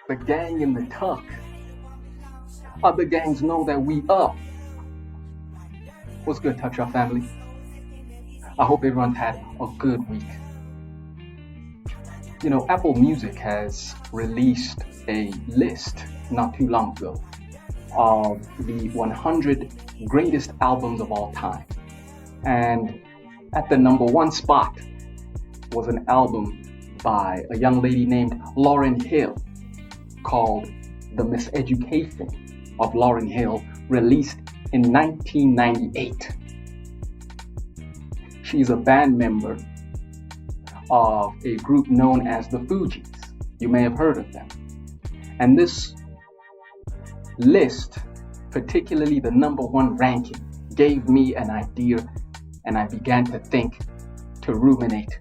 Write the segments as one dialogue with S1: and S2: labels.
S1: The gang in the tuck. Other gangs know that we up. What's good, Tuck Shop family? I hope everyone's had a good week. You know, Apple Music has released a list not too long ago of the 100 greatest albums of all time. And at the number one spot was an album by a young lady named Lauryn Hill called The Miseducation of Lauryn Hill, released in 1998. She's a band member of a group known as the Fugees. You may have heard of them. And this list, particularly the number one ranking, gave me an idea, and I began to think, to ruminate.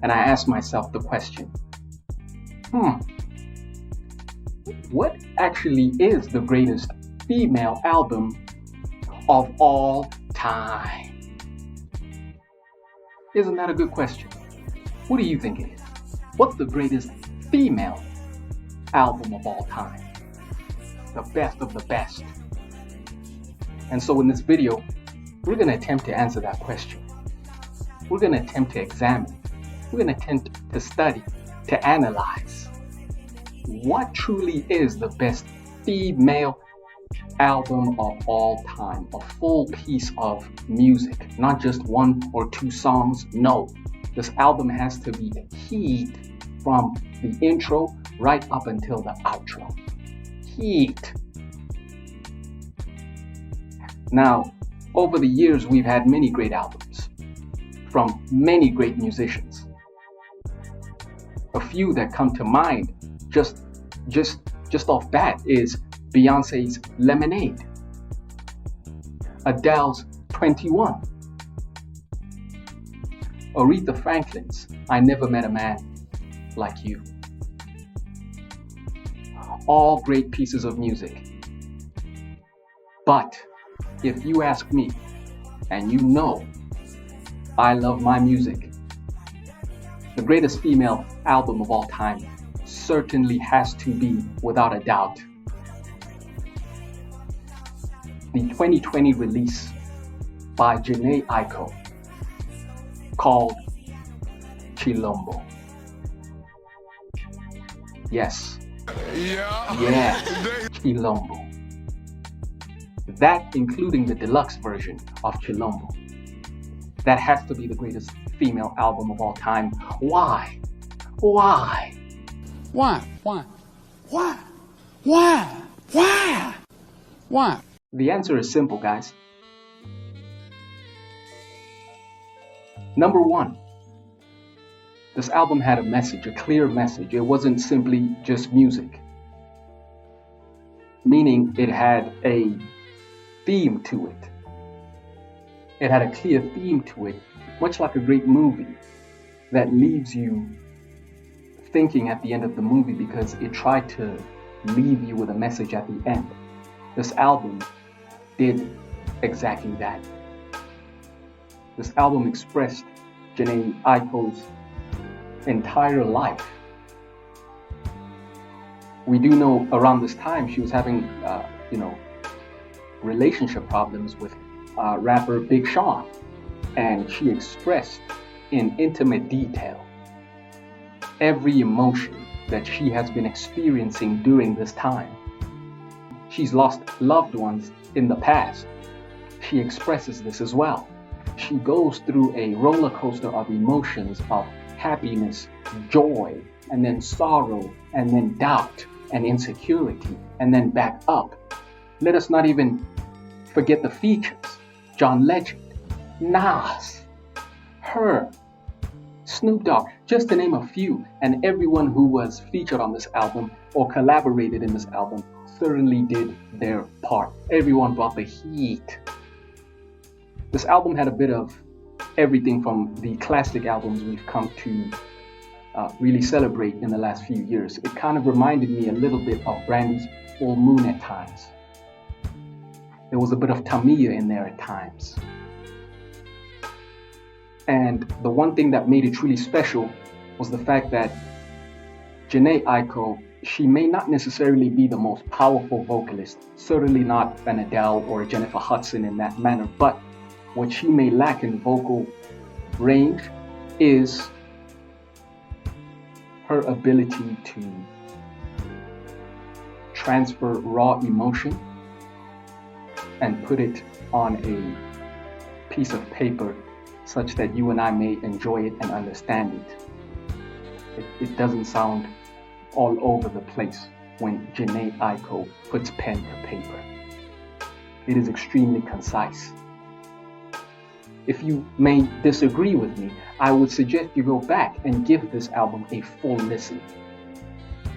S1: And I asked myself the question, what actually is the greatest female album of all time? Isn't that a good question? What do you think it is? What's the greatest female album of all time? The best of the best. And so in this video, we're going to attempt to answer that question. We're going to attempt to examine. We're going to attempt to study, to analyze what truly is the best female album of all time, a full piece of music, not just one or two songs. No, this album has to be heat from the intro right up until the outro. Heat. Now, over the years, we've had many great albums from many great musicians. A few that come to mind just off bat is Beyonce's Lemonade, Adele's 21, Aretha Franklin's I Never Met a Man Like You. All great pieces of music. But if you ask me, and you know I love my music, the greatest female album of all time certainly has to be, without a doubt, the 2020 release by Jhené Aiko called Chilombo. Yes. Yeah, Chilombo. That, including the deluxe version of Chilombo. That has to be the greatest female album of all time. Why? Why?
S2: Why? Why? Why? Why? Why? Why?
S1: The answer is simple, guys. Number one, this album had a message, a clear message. It wasn't simply just music. Meaning it had a theme to it. It had a clear theme to it, much like a great movie that leaves you thinking at the end of the movie because it tried to leave you with a message at the end. This album did exactly that. This album expressed Jhené Aiko's entire life. We do know around this time she was having, relationship problems with rapper Big Sean, and she expressed in intimate detail every emotion that she has been experiencing during this time. She's lost loved ones in the past. She expresses this as well. She goes through a roller coaster of emotions of happiness, joy, and then sorrow, and then doubt and insecurity, and then back up. Let us not even forget the features. John Legend, Nas, her, Snoop Dogg, just to name a few, and everyone who was featured on this album or collaborated in this album certainly did their part. Everyone brought the heat. This album had a bit of everything from the classic albums we've come to really celebrate in the last few years. It kind of reminded me a little bit of Brandy's Full Moon at times. There was a bit of Tamia in there at times. And the one thing that made it truly special was the fact that Jhené Aiko, she may not necessarily be the most powerful vocalist, certainly not an Adele or a Jennifer Hudson in that manner, but what she may lack in vocal range is her ability to transfer raw emotion and put it on a piece of paper such that you and I may enjoy it and understand it. It doesn't sound all over the place when Jhené Aiko puts pen to paper. It is extremely concise. If you may disagree with me, I would suggest you go back and give this album a full listen.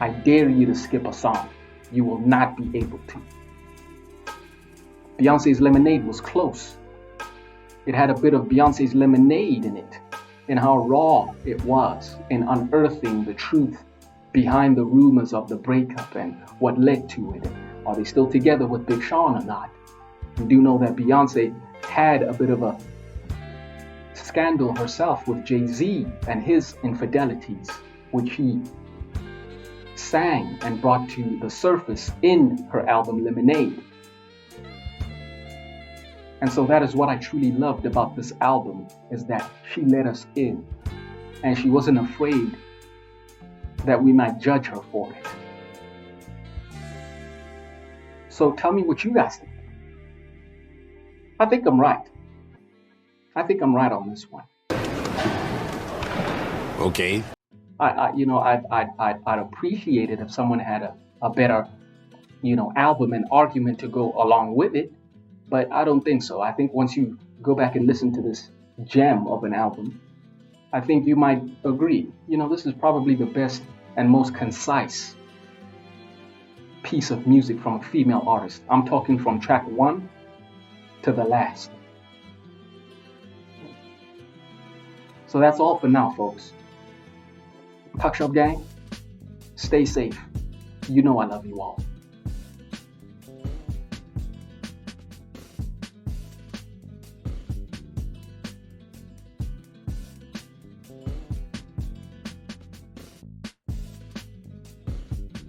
S1: I dare you to skip a song. You will not be able to. Beyonce's Lemonade was close. It had a bit of Beyonce's Lemonade in it, in how raw it was in unearthing the truth behind the rumors of the breakup and what led to it. Are they still together with Big Sean or not? You do know that Beyonce had a bit of a scandal herself with Jay-Z and his infidelities, which he sang and brought to the surface in her album Lemonade. And so that is what I truly loved about this album, is that she let us in and she wasn't afraid that we might judge her for it. So tell me what you guys think. I think I'm right. I think I'm right on this one.
S2: Okay.
S1: I'd appreciate it if someone had a better, album and argument to go along with it, but I don't think so. I think once you go back and listen to this gem of an album, I think you might agree. This is probably the best and most concise piece of music from a female artist. I'm talking from track 1 to the last. So that's all for now, folks. Talk Shop Gang, stay safe. You know I love you all.